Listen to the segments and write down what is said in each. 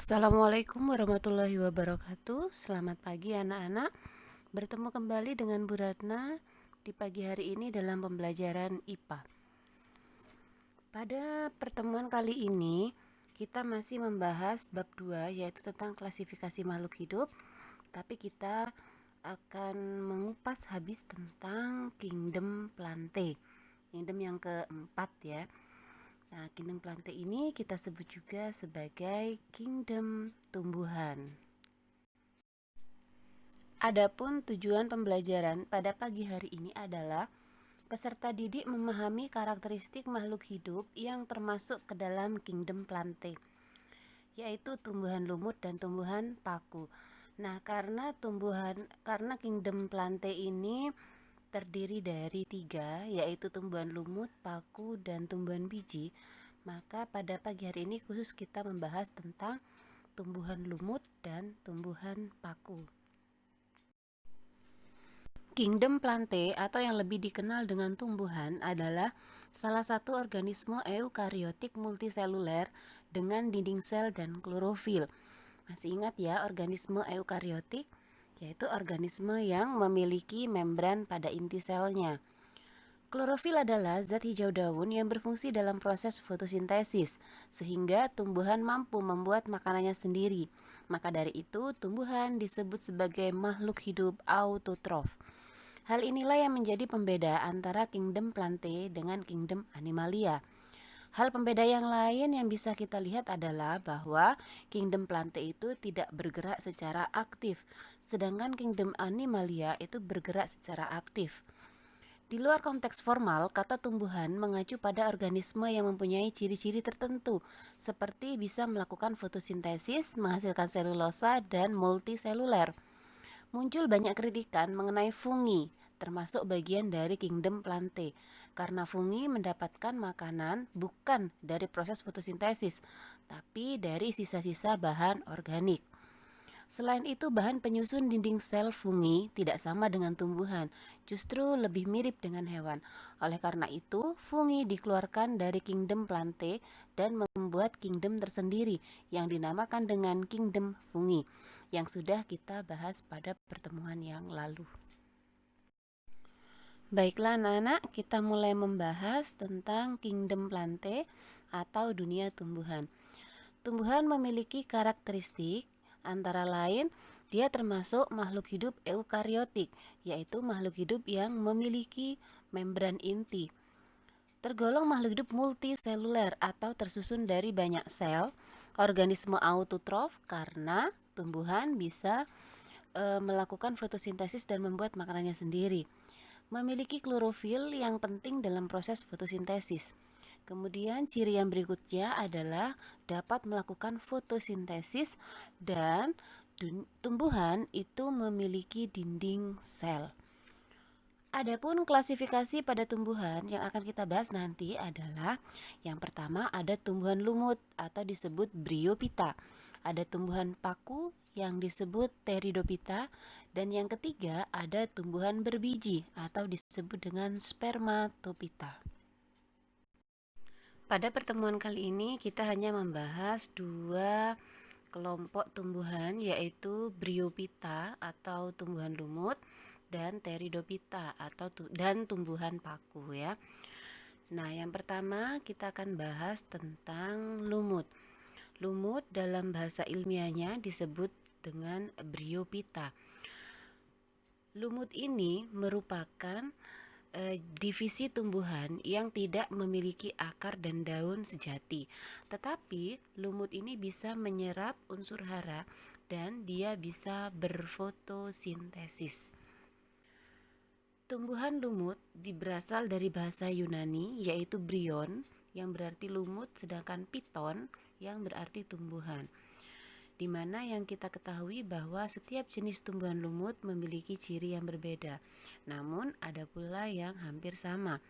Assalamualaikum warahmatullahi wabarakatuh. Selamat pagi anak-anak. Bertemu kembali dengan Bu Ratna di pagi hari ini dalam pembelajaran IPA. Pada pertemuan kali ini kita masih membahas bab 2 yaitu tentang klasifikasi makhluk hidup. Tapi kita akan mengupas habis tentang kingdom Plantae. Kingdom yang keempat ya. Nah, kingdom Plantae ini kita sebut juga sebagai kingdom tumbuhan. Adapun tujuan pembelajaran pada pagi hari ini adalah peserta didik memahami karakteristik makhluk hidup yang termasuk ke dalam kingdom Plantae, yaitu tumbuhan lumut dan tumbuhan paku. Nah, karena kingdom Plantae ini terdiri dari 3, yaitu tumbuhan lumut, paku, dan tumbuhan biji, maka pada pagi hari ini khusus kita membahas tentang tumbuhan lumut dan tumbuhan paku. Kingdom Plantae atau yang lebih dikenal dengan tumbuhan adalah salah satu organisme eukariotik multiseluler dengan dinding sel dan klorofil. Masih ingat ya organisme eukariotik? Yaitu organisme yang memiliki membran pada inti selnya. Klorofil adalah zat hijau daun yang berfungsi dalam proses fotosintesis, sehingga tumbuhan mampu membuat makanannya sendiri. Maka dari itu, tumbuhan disebut sebagai makhluk hidup autotrof. Hal inilah yang menjadi pembeda antara kingdom Plantae dengan kingdom Animalia. Hal pembeda yang lain yang bisa kita lihat adalah bahwa kingdom Plantae itu tidak bergerak secara aktif, sedangkan kingdom Animalia itu bergerak secara aktif. Di luar konteks formal, kata tumbuhan mengacu pada organisme yang mempunyai ciri-ciri tertentu, seperti bisa melakukan fotosintesis, menghasilkan selulosa, dan multiseluler. Muncul banyak kritikan mengenai fungi, termasuk bagian dari kingdom Plantae, karena fungi mendapatkan makanan bukan dari proses fotosintesis, tapi dari sisa-sisa bahan organik. Selain itu, bahan penyusun dinding sel fungi tidak sama dengan tumbuhan, justru lebih mirip dengan hewan. Oleh karena itu, fungi dikeluarkan dari kingdom Plantae dan membuat kingdom tersendiri yang dinamakan dengan kingdom fungi, yang sudah kita bahas pada pertemuan yang lalu. Baiklah anak-anak, kita mulai membahas tentang kingdom Plantae atau dunia tumbuhan. Tumbuhan memiliki karakteristik antara lain dia termasuk makhluk hidup eukariotik, yaitu makhluk hidup yang memiliki membran inti. Tergolong makhluk hidup multiseluler atau tersusun dari banyak sel, organisme autotrof karena tumbuhan bisa melakukan fotosintesis dan membuat makanannya sendiri. Memiliki klorofil yang penting dalam proses fotosintesis. Kemudian ciri yang berikutnya adalah dapat melakukan fotosintesis dan tumbuhan itu memiliki dinding sel. Adapun klasifikasi pada tumbuhan yang akan kita bahas nanti adalah yang pertama ada tumbuhan lumut atau disebut Bryophyta. Ada tumbuhan paku yang disebut Pteridophyta, dan yang ketiga ada tumbuhan berbiji atau disebut dengan Spermatophyta. Pada pertemuan kali ini kita hanya membahas 2 kelompok tumbuhan, yaitu Bryophyta atau tumbuhan lumut dan Pteridophyta dan tumbuhan paku ya. Nah, yang pertama kita akan bahas tentang lumut. Lumut dalam bahasa ilmiahnya disebut dengan Bryophyta. Lumut ini merupakan divisi tumbuhan yang tidak memiliki akar dan daun sejati, tetapi lumut ini bisa menyerap unsur hara dan dia bisa berfotosintesis. Tumbuhan lumut berasal dari bahasa Yunani yaitu bryon yang berarti lumut, sedangkan piton yang berarti tumbuhan. Di mana yang kita ketahui bahwa setiap jenis tumbuhan lumut memiliki ciri yang berbeda, namun ada pula yang hampir sama.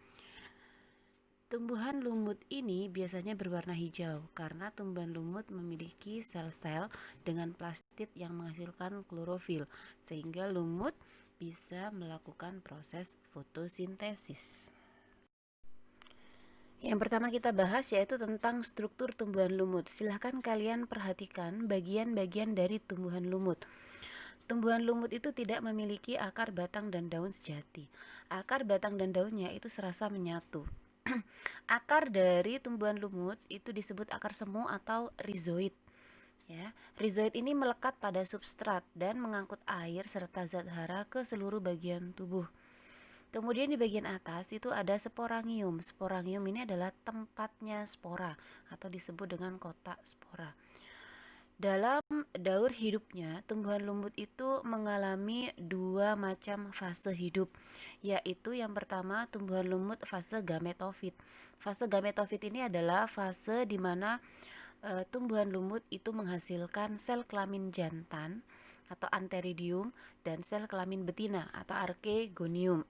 Tumbuhan lumut ini biasanya berwarna hijau karena tumbuhan lumut memiliki sel-sel dengan plastid yang menghasilkan klorofil, sehingga lumut bisa melakukan proses fotosintesis. Yang pertama kita bahas yaitu tentang struktur tumbuhan lumut. Silahkan kalian perhatikan bagian-bagian dari tumbuhan lumut. Tumbuhan lumut itu tidak memiliki akar, batang, dan daun sejati. Akar, batang, dan daunnya itu serasa menyatu. Akar dari tumbuhan lumut itu disebut akar semu atau rhizoid. Ya, rhizoid ini melekat pada substrat dan mengangkut air serta zat hara ke seluruh bagian tubuh. Kemudian di bagian atas itu ada sporangium. Sporangium ini adalah tempatnya spora atau disebut dengan kotak spora. Dalam daur hidupnya, tumbuhan lumut itu mengalami dua macam fase hidup, yaitu yang pertama tumbuhan lumut fase gametofit. Fase gametofit ini adalah fase di mana tumbuhan lumut itu menghasilkan sel kelamin jantan atau antheridium dan sel kelamin betina atau archegonium.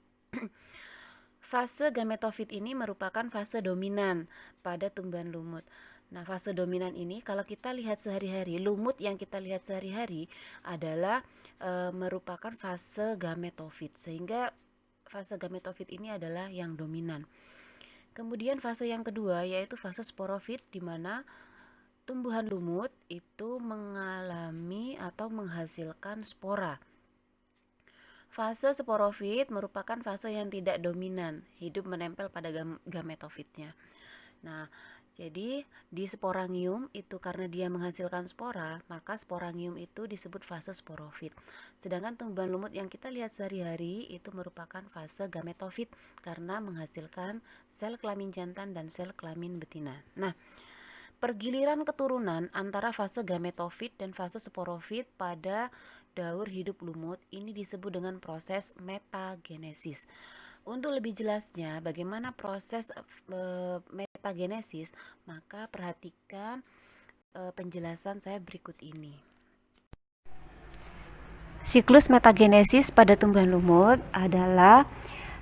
Fase gametofit ini merupakan fase dominan pada tumbuhan lumut. Nah, fase dominan ini kalau kita lihat sehari-hari, lumut yang kita lihat sehari-hari adalah merupakan fase gametofit, sehingga fase gametofit ini adalah yang dominan. Kemudian fase yang kedua yaitu fase sporofit, di mana tumbuhan lumut itu mengalami atau menghasilkan spora. Fase sporofit merupakan fase yang tidak dominan, hidup menempel pada gametofitnya. Nah, jadi di sporangium itu karena dia menghasilkan spora, maka sporangium itu disebut fase sporofit. Sedangkan tumbuhan lumut yang kita lihat sehari-hari itu merupakan fase gametofit karena menghasilkan sel kelamin jantan dan sel kelamin betina. Nah, pergiliran keturunan antara fase gametofit dan fase sporofit pada daur hidup lumut ini disebut dengan proses metagenesis. Untuk lebih jelasnya bagaimana proses metagenesis, maka perhatikan penjelasan saya berikut ini. Siklus metagenesis pada tumbuhan lumut adalah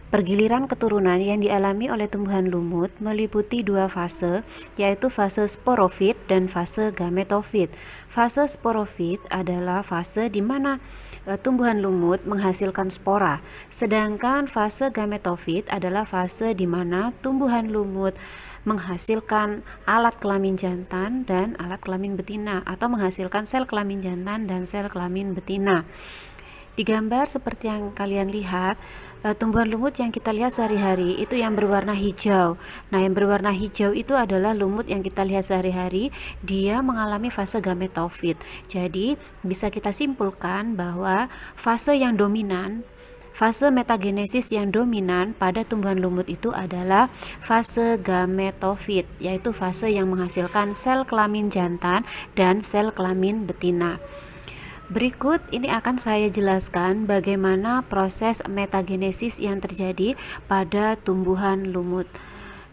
pergiliran keturunan yang dialami oleh tumbuhan lumut meliputi dua fase, yaitu fase sporofit dan fase gametofit. Fase sporofit adalah fase di mana tumbuhan lumut menghasilkan spora, sedangkan fase gametofit adalah fase di mana tumbuhan lumut menghasilkan alat kelamin jantan dan alat kelamin betina, atau menghasilkan sel kelamin jantan dan sel kelamin betina. Di gambar seperti yang kalian lihat, tumbuhan lumut yang kita lihat sehari-hari itu yang berwarna hijau. Nah, yang berwarna hijau itu adalah lumut yang kita lihat sehari-hari, dia mengalami fase gametofit. Jadi, bisa kita simpulkan bahwa fase yang dominan, fase metagenesis yang dominan pada tumbuhan lumut itu adalah fase gametofit, yaitu fase yang menghasilkan sel kelamin jantan dan sel kelamin betina. Berikut ini akan saya jelaskan bagaimana proses metagenesis yang terjadi pada tumbuhan lumut.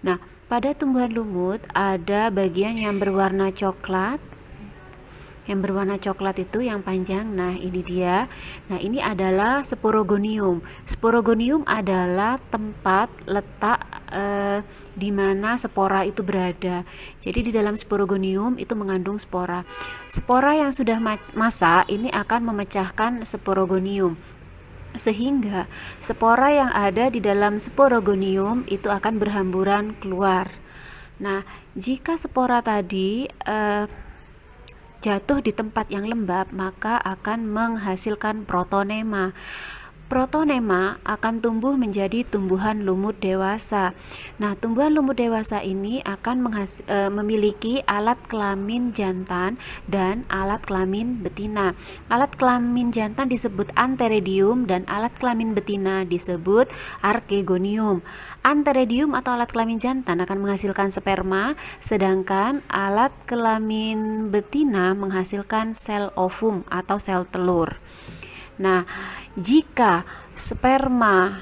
Nah, pada tumbuhan lumut ada bagian yang berwarna coklat. Yang berwarna coklat itu yang panjang. Nah, ini dia. Nah, ini adalah sporogonium. Sporogonium adalah tempat letak di mana spora itu berada. Jadi di dalam sporogonium itu mengandung spora. Spora yang sudah masak ini akan memecahkan sporogonium, sehingga spora yang ada di dalam sporogonium itu akan berhamburan keluar. Nah, jika spora tadi jatuh di tempat yang lembab, maka akan menghasilkan protonema. Protonema akan tumbuh menjadi tumbuhan lumut dewasa. Nah, tumbuhan lumut dewasa ini akan memiliki alat kelamin jantan dan alat kelamin betina. Alat kelamin jantan disebut antheridium dan alat kelamin betina disebut archegonium. Antheridium atau alat kelamin jantan akan menghasilkan sperma, sedangkan alat kelamin betina menghasilkan sel ovum atau sel telur. Nah, jika sperma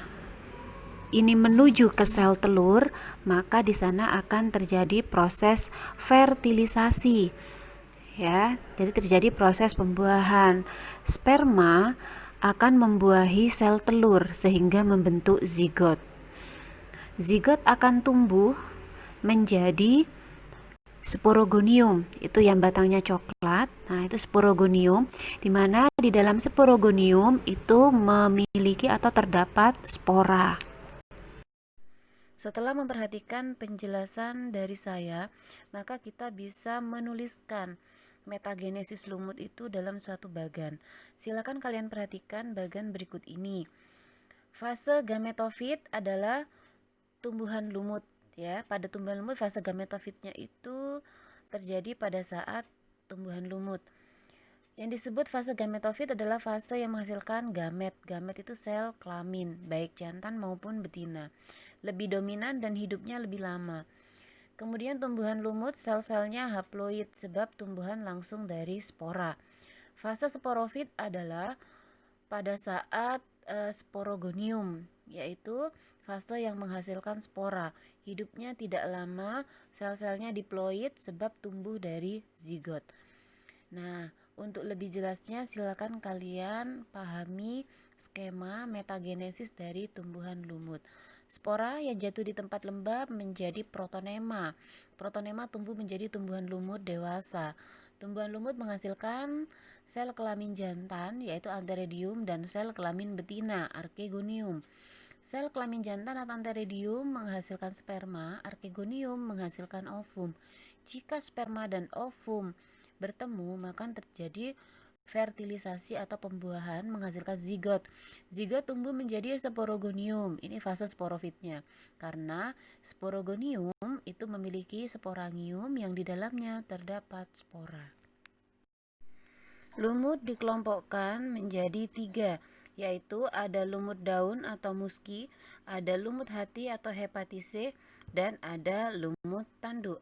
ini menuju ke sel telur, maka di sana akan terjadi proses fertilisasi. Ya, jadi terjadi proses pembuahan. Sperma akan membuahi sel telur sehingga membentuk zigot. Zigot akan tumbuh menjadi sporogonium, itu yang batangnya coklat. Nah, itu sporogonium, di mana di dalam sporogonium itu memiliki atau terdapat spora. Setelah memperhatikan penjelasan dari saya, maka kita bisa menuliskan metagenesis lumut itu dalam suatu bagan. Silakan kalian perhatikan bagan berikut ini. Fase gametofit adalah tumbuhan lumut ya. Pada tumbuhan lumut fase gametofitnya itu terjadi pada saat tumbuhan lumut. Yang disebut fase gametofit adalah fase yang menghasilkan gamet. Gamet itu sel kelamin, baik jantan maupun betina. Lebih dominan dan hidupnya lebih lama. Kemudian tumbuhan lumut sel-selnya haploid sebab tumbuhan langsung dari spora. Fase sporofit adalah pada saat sporogonium, yaitu fase yang menghasilkan spora. Hidupnya tidak lama, sel-selnya diploid sebab tumbuh dari zigot. Nah, untuk lebih jelasnya silakan kalian pahami skema metagenesis dari tumbuhan lumut. Spora yang jatuh di tempat lembab menjadi protonema. Protonema tumbuh menjadi tumbuhan lumut dewasa. Tumbuhan lumut menghasilkan sel kelamin jantan yaitu antheridium dan sel kelamin betina archegonium. Sel kelamin jantan atau antheridium menghasilkan sperma, archegonium menghasilkan ovum. Jika sperma dan ovum bertemu, maka terjadi fertilisasi atau pembuahan menghasilkan zigot. Zigot tumbuh menjadi sporogonium. Ini fase sporofitnya. Karena sporogonium itu memiliki sporangium yang di dalamnya terdapat spora. Lumut dikelompokkan menjadi 3, yaitu ada lumut daun atau muski, ada lumut hati atau hepatise, dan ada lumut tanduk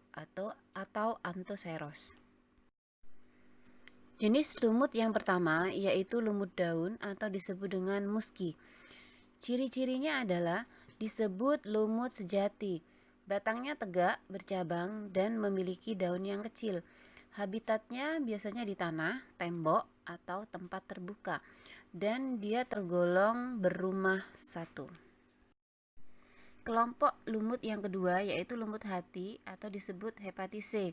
atau anthoceros. Jenis lumut yang pertama yaitu lumut daun atau disebut dengan muski. Ciri-cirinya adalah disebut lumut sejati. Batangnya tegak, bercabang, dan memiliki daun yang kecil. Habitatnya biasanya di tanah, tembok, atau tempat terbuka. Dan dia tergolong berumah satu. Kelompok lumut yang kedua yaitu lumut hati atau disebut hepatise.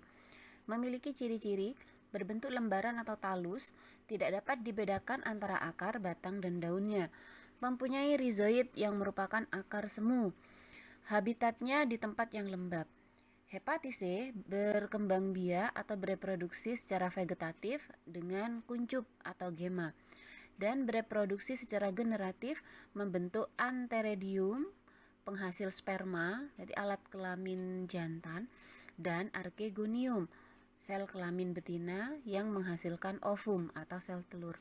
Memiliki ciri-ciri berbentuk lembaran atau talus, tidak dapat dibedakan antara akar, batang, dan daunnya. Mempunyai rizoid yang merupakan akar semu. Habitatnya di tempat yang lembab. Hepatise berkembang biak atau bereproduksi secara vegetatif dengan kuncup atau gema, dan bereproduksi secara generatif membentuk antheridium, penghasil sperma, jadi alat kelamin jantan, dan archegonium, sel kelamin betina yang menghasilkan ovum atau sel telur.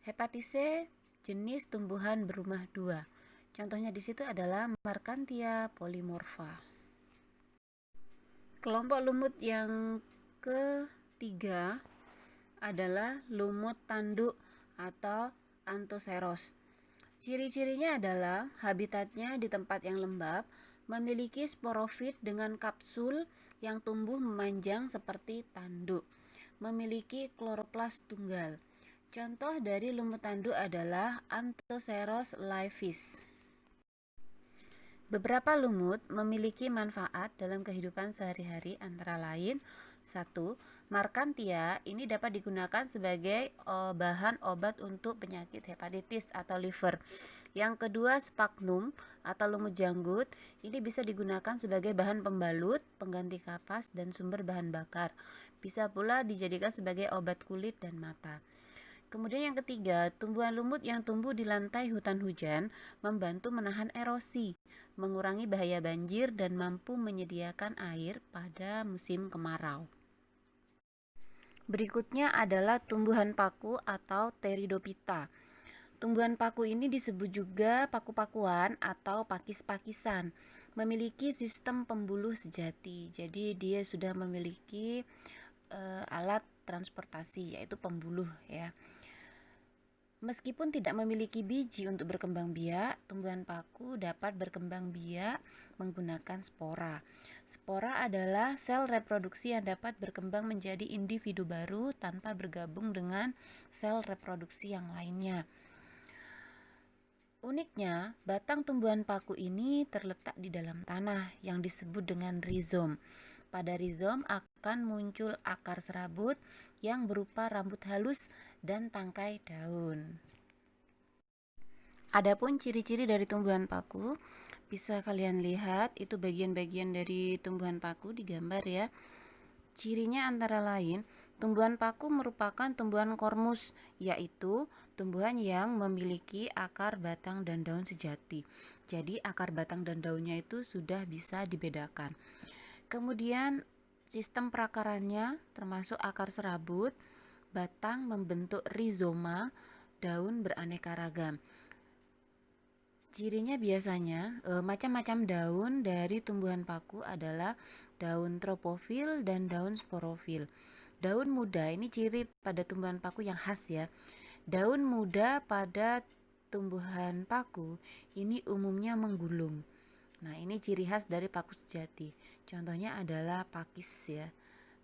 Hepatise jenis tumbuhan berumah 2. Contohnya di situ adalah Marchantia polymorpha. Kelompok lumut yang ketiga adalah lumut tanduk atau anthoceros. Ciri-cirinya adalah habitatnya di tempat yang lembab, memiliki sporofit dengan kapsul yang tumbuh memanjang seperti tanduk, memiliki kloroplas tunggal. Contoh dari lumut tanduk adalah Anthoceros laevis. Beberapa lumut memiliki manfaat dalam kehidupan sehari-hari antara lain 1. Marchantia ini dapat digunakan sebagai bahan obat untuk penyakit hepatitis atau liver. Yang kedua, sphagnum atau lumut janggut ini bisa digunakan sebagai bahan pembalut, pengganti kapas, dan sumber bahan bakar. Bisa pula dijadikan sebagai obat kulit dan mata. Kemudian yang ketiga, tumbuhan lumut yang tumbuh di lantai hutan hujan membantu menahan erosi, mengurangi bahaya banjir, dan mampu menyediakan air pada musim kemarau. Berikutnya adalah tumbuhan paku atau Pteridophyta. Tumbuhan paku ini disebut juga paku-pakuan atau pakis-pakisan. Memiliki sistem pembuluh sejati. Jadi dia sudah memiliki alat transportasi yaitu pembuluh ya. Meskipun tidak memiliki biji untuk berkembang biak, tumbuhan paku dapat berkembang biak menggunakan spora. Spora adalah sel reproduksi yang dapat berkembang menjadi individu baru tanpa bergabung dengan sel reproduksi yang lainnya. Uniknya, batang tumbuhan paku ini terletak di dalam tanah yang disebut dengan rizom. Pada rizom akan muncul akar serabut yang berupa rambut halus dan tangkai daun. Adapun ciri-ciri dari tumbuhan paku, bisa kalian lihat itu bagian-bagian dari tumbuhan paku di gambar ya. Cirinya antara lain, tumbuhan paku merupakan tumbuhan kormus, yaitu tumbuhan yang memiliki akar, batang, dan daun sejati. Jadi akar, batang, dan daunnya itu sudah bisa dibedakan. Kemudian sistem perakarannya termasuk akar serabut, batang membentuk rizoma, daun beraneka ragam. Cirinya biasanya macam-macam daun dari tumbuhan paku adalah daun tropofil dan daun sporofil. Daun muda ini ciri pada tumbuhan paku yang khas ya. Daun muda pada tumbuhan paku ini umumnya menggulung. Nah, ini ciri khas dari paku sejati. Contohnya adalah pakis ya.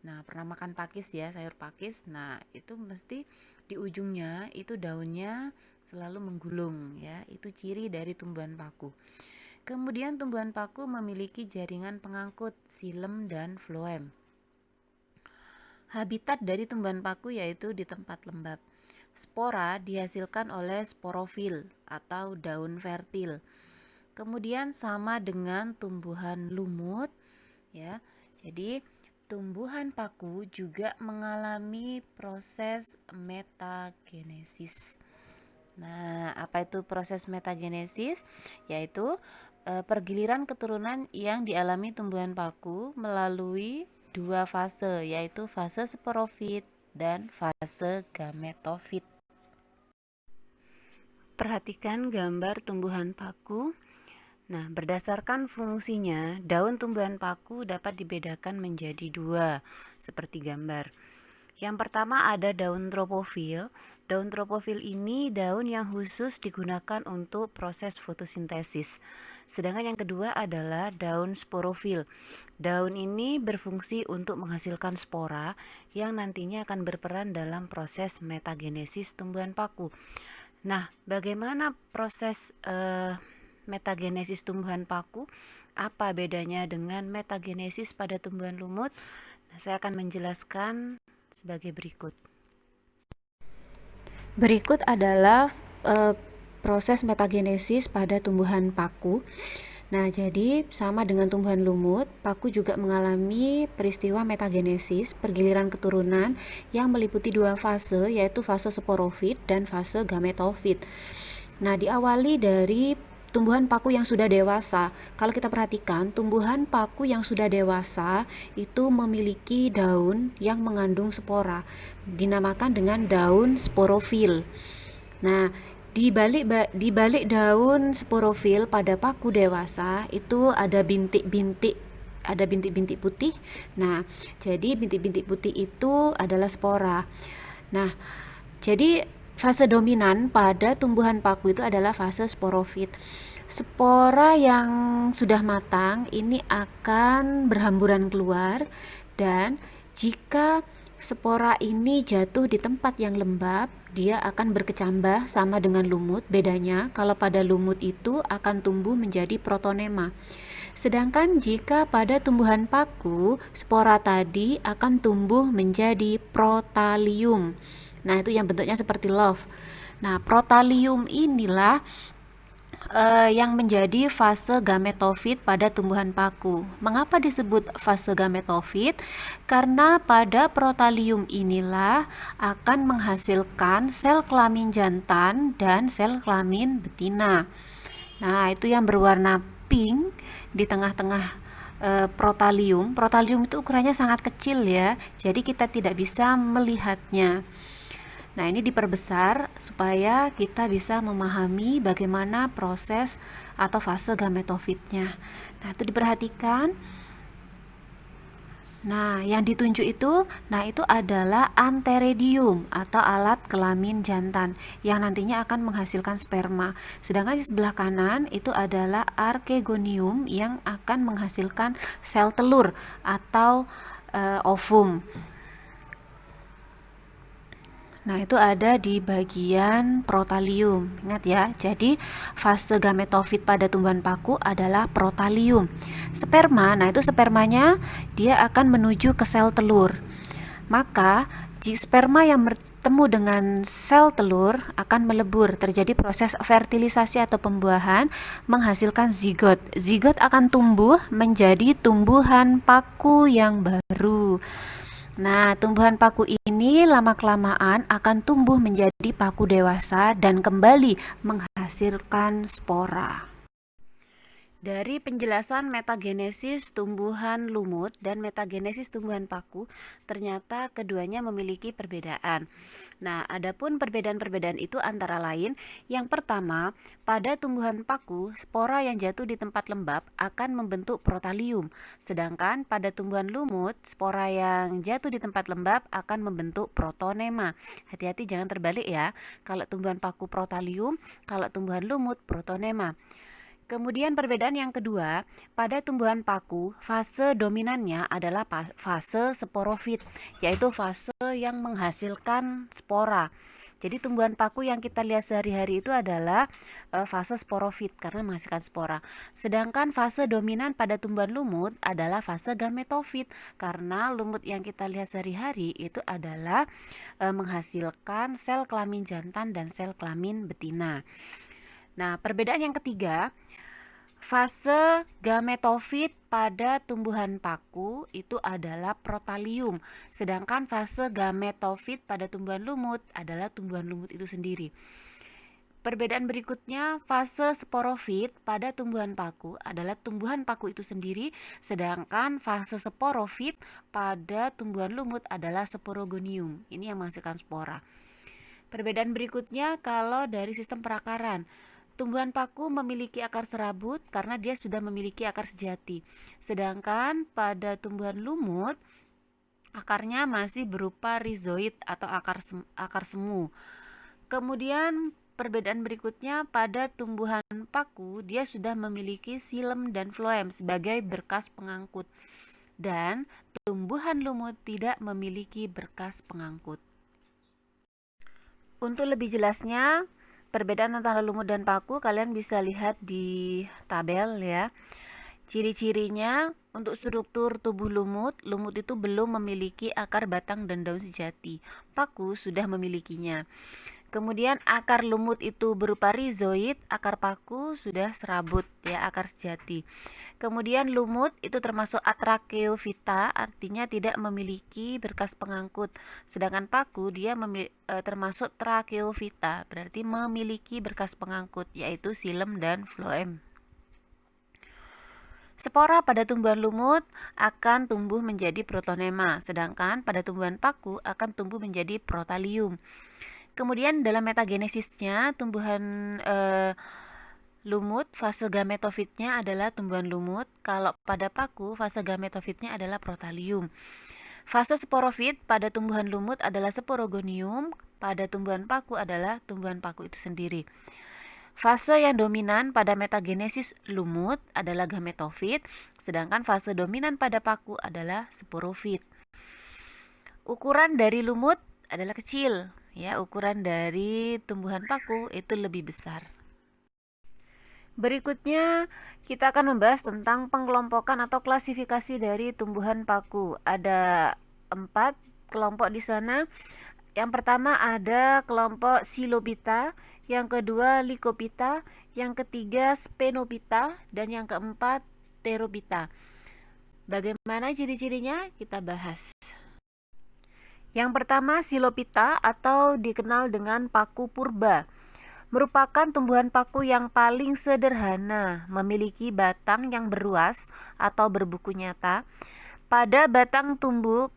Nah, pernah makan pakis ya, sayur pakis. Nah, itu mesti di ujungnya itu daunnya selalu menggulung ya. Itu ciri dari tumbuhan paku. Kemudian tumbuhan paku memiliki jaringan pengangkut xilem dan floem. Habitat dari tumbuhan paku yaitu di tempat lembab. Spora dihasilkan oleh sporofil atau daun fertil. Kemudian sama dengan tumbuhan lumut ya. Jadi tumbuhan paku juga mengalami proses metagenesis. Nah, apa itu proses metagenesis? Yaitu pergiliran keturunan yang dialami tumbuhan paku melalui dua fase, yaitu fase sporofit dan fase gametofit. Perhatikan gambar tumbuhan paku. Nah, berdasarkan fungsinya, daun tumbuhan paku dapat dibedakan menjadi dua, seperti gambar. Yang pertama ada daun tropofil. Daun tropofil ini daun yang khusus digunakan untuk proses fotosintesis. Sedangkan yang kedua adalah daun sporofil. Daun ini berfungsi untuk menghasilkan spora yang nantinya akan berperan dalam proses metagenesis tumbuhan paku. Nah, bagaimana proses metagenesis tumbuhan paku? Apa bedanya dengan metagenesis pada tumbuhan lumut? Nah, saya akan menjelaskan sebagai berikut. Berikut adalah proses metagenesis pada tumbuhan paku. Nah, jadi sama dengan tumbuhan lumut, paku juga mengalami peristiwa metagenesis, pergiliran keturunan yang meliputi dua fase, yaitu fase sporofit dan fase gametofit. Nah, diawali dari tumbuhan paku yang sudah dewasa. Kalau kita perhatikan, tumbuhan paku yang sudah dewasa itu memiliki daun yang mengandung spora, dinamakan dengan daun sporofil. Nah, di balik daun sporofil pada paku dewasa itu ada bintik-bintik putih. Nah, jadi bintik-bintik putih itu adalah spora. Nah, jadi fase dominan pada tumbuhan paku itu adalah fase sporofit. Spora yang sudah matang ini akan berhamburan keluar, dan jika spora ini jatuh di tempat yang lembab, dia akan berkecambah sama dengan lumut. Bedanya kalau pada lumut itu akan tumbuh menjadi protonema. Sedangkan jika pada tumbuhan paku, spora tadi akan tumbuh menjadi protalium. Nah, itu yang bentuknya seperti love. Nah, protalium inilah yang menjadi fase gametofit pada tumbuhan paku. Mengapa disebut fase gametofit? Karena pada protalium inilah akan menghasilkan sel kelamin jantan dan sel kelamin betina. Nah, itu yang berwarna pink di tengah-tengah protalium. Protalium itu ukurannya sangat kecil ya, jadi kita tidak bisa melihatnya. Nah, ini diperbesar supaya kita bisa memahami bagaimana proses atau fase gametofitnya. Nah, itu diperhatikan. Nah, yang ditunjuk itu, itu adalah anteredium atau alat kelamin jantan yang nantinya akan menghasilkan sperma. Sedangkan di sebelah kanan itu adalah archegonium yang akan menghasilkan sel telur atau ovum. Nah, itu ada di bagian protalium. Ingat ya, jadi fase gametofit pada tumbuhan paku adalah protalium. Sperma, nah itu spermanya dia akan menuju ke sel telur. Maka Sperma yang bertemu dengan sel telur akan melebur, terjadi proses fertilisasi atau pembuahan, menghasilkan zigot. Zigot akan tumbuh menjadi tumbuhan paku yang baru. Nah, tumbuhan paku ini lama-kelamaan akan tumbuh menjadi paku dewasa dan kembali menghasilkan spora. Dari penjelasan metagenesis tumbuhan lumut dan metagenesis tumbuhan paku, ternyata keduanya memiliki perbedaan. Nah, adapun perbedaan-perbedaan itu antara lain, yang pertama, pada tumbuhan paku, spora yang jatuh di tempat lembab akan membentuk protalium, sedangkan pada tumbuhan lumut, spora yang jatuh di tempat lembab akan membentuk protonema. Hati-hati jangan terbalik ya, kalau tumbuhan paku protalium, kalau tumbuhan lumut protonema. Kemudian perbedaan yang kedua, pada tumbuhan paku, fase dominannya adalah fase sporofit, yaitu fase yang menghasilkan spora. Jadi tumbuhan paku yang kita lihat sehari-hari itu adalah fase sporofit karena menghasilkan spora. Sedangkan fase dominan pada tumbuhan lumut adalah fase gametofit karena lumut yang kita lihat sehari-hari itu adalah menghasilkan sel kelamin jantan dan sel kelamin betina. Nah, perbedaan yang ketiga, fase gametofit pada tumbuhan paku itu adalah protalium, sedangkan fase gametofit pada tumbuhan lumut adalah tumbuhan lumut itu sendiri. Perbedaan berikutnya, fase sporofit pada tumbuhan paku adalah tumbuhan paku itu sendiri, sedangkan fase sporofit pada tumbuhan lumut adalah sporogonium. Ini yang menghasilkan spora. Perbedaan berikutnya kalau dari sistem perakaran. Tumbuhan paku memiliki akar serabut karena dia sudah memiliki akar sejati. Sedangkan pada tumbuhan lumut, akarnya masih berupa rhizoid atau akar semu. Kemudian perbedaan berikutnya, pada tumbuhan paku, dia sudah memiliki xilem dan floem sebagai berkas pengangkut. Dan tumbuhan lumut tidak memiliki berkas pengangkut. Untuk lebih jelasnya, perbedaan antara lumut dan paku kalian bisa lihat di tabel ya. Ciri-cirinya, untuk struktur tubuh lumut itu belum memiliki akar batang dan daun sejati. Paku sudah memilikinya. Kemudian akar lumut itu berupa rhizoid, akar paku sudah serabut ya, akar sejati. Kemudian lumut itu termasuk atracheophyta, artinya tidak memiliki berkas pengangkut. Sedangkan paku dia termasuk tracheophyta, berarti memiliki berkas pengangkut, yaitu xilem dan floem. Spora pada tumbuhan lumut akan tumbuh menjadi protonema, sedangkan pada tumbuhan paku akan tumbuh menjadi protalium. Kemudian dalam metagenesisnya, tumbuhan lumut, fase gametofitnya adalah tumbuhan lumut. Kalau pada paku, fase gametofitnya adalah protalium. Fase sporofit pada tumbuhan lumut adalah sporogonium, pada tumbuhan paku adalah tumbuhan paku itu sendiri. Fase yang dominan pada metagenesis lumut adalah gametofit, sedangkan fase dominan pada paku adalah sporofit. Ukuran dari lumut adalah kecil, ya, ukuran dari tumbuhan paku itu lebih besar. Berikutnya kita akan membahas tentang pengelompokan atau klasifikasi dari tumbuhan paku. Ada 4 kelompok di sana. Yang pertama ada kelompok Psilophyta, yang kedua Lycophyta, yang ketiga Sphenophyta, dan yang keempat Pterophyta. Bagaimana ciri-cirinya? Kita bahas. Yang pertama, Psilophyta atau dikenal dengan paku purba, merupakan tumbuhan paku yang paling sederhana, memiliki batang yang beruas atau berbuku nyata. Pada batang tumbuh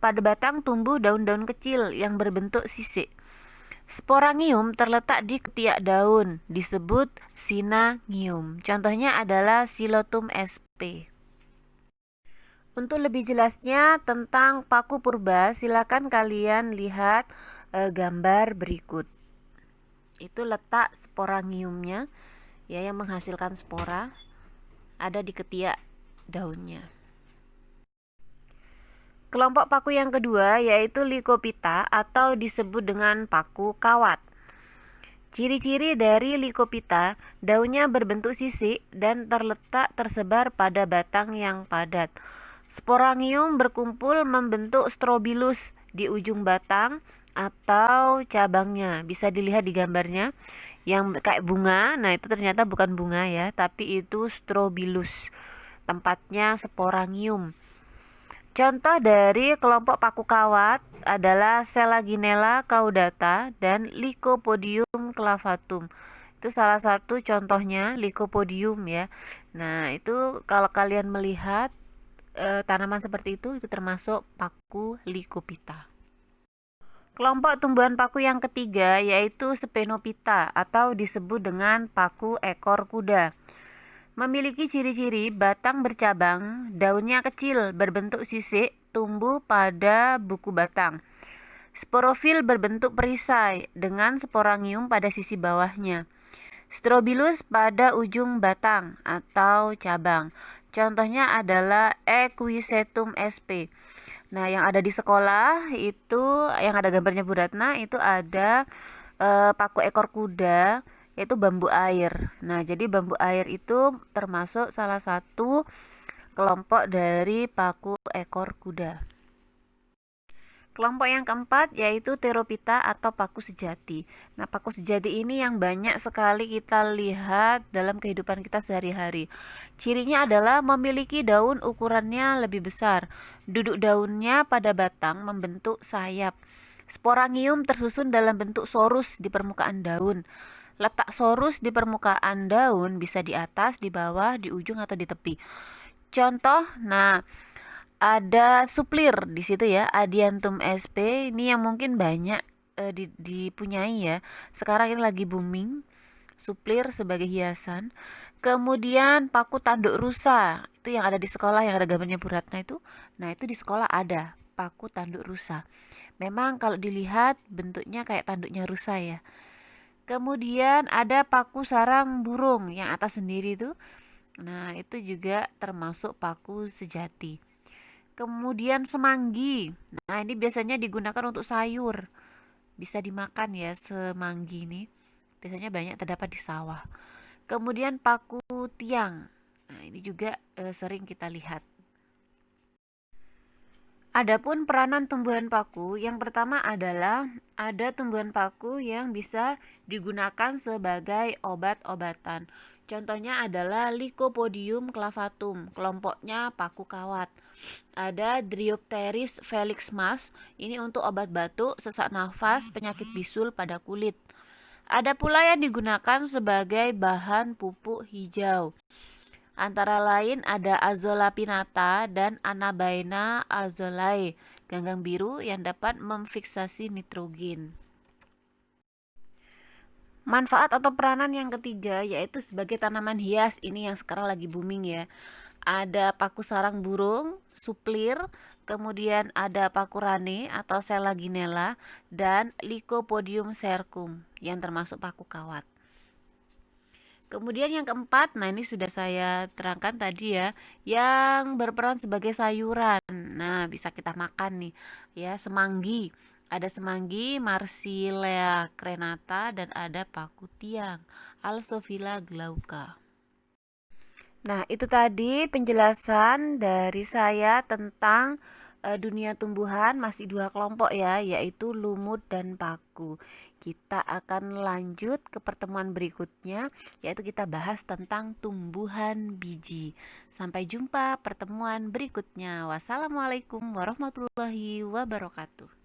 daun-daun kecil yang berbentuk sisik. Sporangium terletak di ketiak daun, disebut synangium. Contohnya adalah Psilotum sp. Untuk lebih jelasnya tentang paku purba, silakan kalian lihat gambar berikut. Itu letak sporangiumnya ya, yang menghasilkan spora ada di ketiak daunnya. Kelompok paku yang kedua yaitu Lycophyta atau disebut dengan paku kawat. Ciri-ciri dari Lycophyta, daunnya berbentuk sisik dan tersebar pada batang yang padat. Sporangium berkumpul membentuk strobilus di ujung batang atau cabangnya. Bisa dilihat di gambarnya yang kayak bunga. Nah, itu ternyata bukan bunga ya, tapi itu strobilus. Tempatnya sporangium. Contoh dari kelompok paku kawat adalah Selaginella caudata dan Lycopodium clavatum. Itu salah satu contohnya Lycopodium ya. Nah, itu kalau kalian melihat tanaman seperti itu termasuk paku Lycophyta. Kelompok tumbuhan paku yang ketiga yaitu Spenophyta atau disebut dengan paku ekor kuda. Memiliki ciri-ciri batang bercabang, daunnya kecil, berbentuk sisik, tumbuh pada buku batang. Sporofil berbentuk perisai dengan sporangium pada sisi bawahnya. Strobilus pada ujung batang atau cabang. Contohnya adalah Equisetum sp. Nah, yang ada di sekolah itu yang ada gambarnya Bu Ratna itu ada paku ekor kuda yaitu bambu air. Nah, jadi bambu air itu termasuk salah satu kelompok dari paku ekor kuda. Kelompok yang keempat yaitu Therophyta atau paku sejati. Nah, paku sejati ini yang banyak sekali kita lihat dalam kehidupan kita sehari-hari. Cirinya adalah memiliki daun ukurannya lebih besar. Duduk daunnya pada batang membentuk sayap. Sporangium tersusun dalam bentuk sorus di permukaan daun. Letak sorus di permukaan daun bisa di atas, di bawah, di ujung atau di tepi. Contoh, nah ada suplir di situ ya, Adiantum sp. Ini yang mungkin banyak dipunyai ya. Sekarang ini lagi booming suplir sebagai hiasan. Kemudian paku tanduk rusa, itu yang ada di sekolah yang ada gambarnya Bu Ratna itu. Nah, itu di sekolah ada paku tanduk rusa. Memang kalau dilihat bentuknya kayak tanduknya rusa ya. Kemudian ada paku sarang burung yang atas sendiri itu. Nah, itu juga termasuk paku sejati. Kemudian semanggi. Nah, ini biasanya digunakan untuk sayur. Bisa dimakan ya semanggi ini. Biasanya banyak terdapat di sawah. Kemudian paku tiang. Nah, ini juga sering kita lihat. Adapun peranan tumbuhan paku, yang pertama adalah ada tumbuhan paku yang bisa digunakan sebagai obat-obatan. Contohnya adalah Lycopodium clavatum, kelompoknya paku kawat. Ada Dryopteris felixmas, ini untuk obat batuk, sesak nafas, penyakit bisul pada kulit. Ada pula yang digunakan sebagai bahan pupuk hijau. Antara lain ada Azolla pinnata dan Anabaena azolae, ganggang biru yang dapat memfiksasi nitrogen. Manfaat atau peranan yang ketiga yaitu sebagai tanaman hias, ini yang sekarang lagi booming ya. Ada paku sarang burung, suplir, kemudian ada paku rane atau Selaginella dan Lycopodium cercum yang termasuk paku kawat. Kemudian yang keempat, nah ini sudah saya terangkan tadi ya, yang berperan sebagai sayuran. Nah, bisa kita makan nih, ya semanggi. Ada semanggi, Marsilea crenata dan ada paku tiang, Alsophylla glauca. Nah, itu tadi penjelasan dari saya tentang dunia tumbuhan, masih dua kelompok ya, yaitu lumut dan paku. Kita akan lanjut ke pertemuan berikutnya, yaitu kita bahas tentang tumbuhan biji. Sampai jumpa pertemuan berikutnya. Wassalamualaikum warahmatullahi wabarakatuh.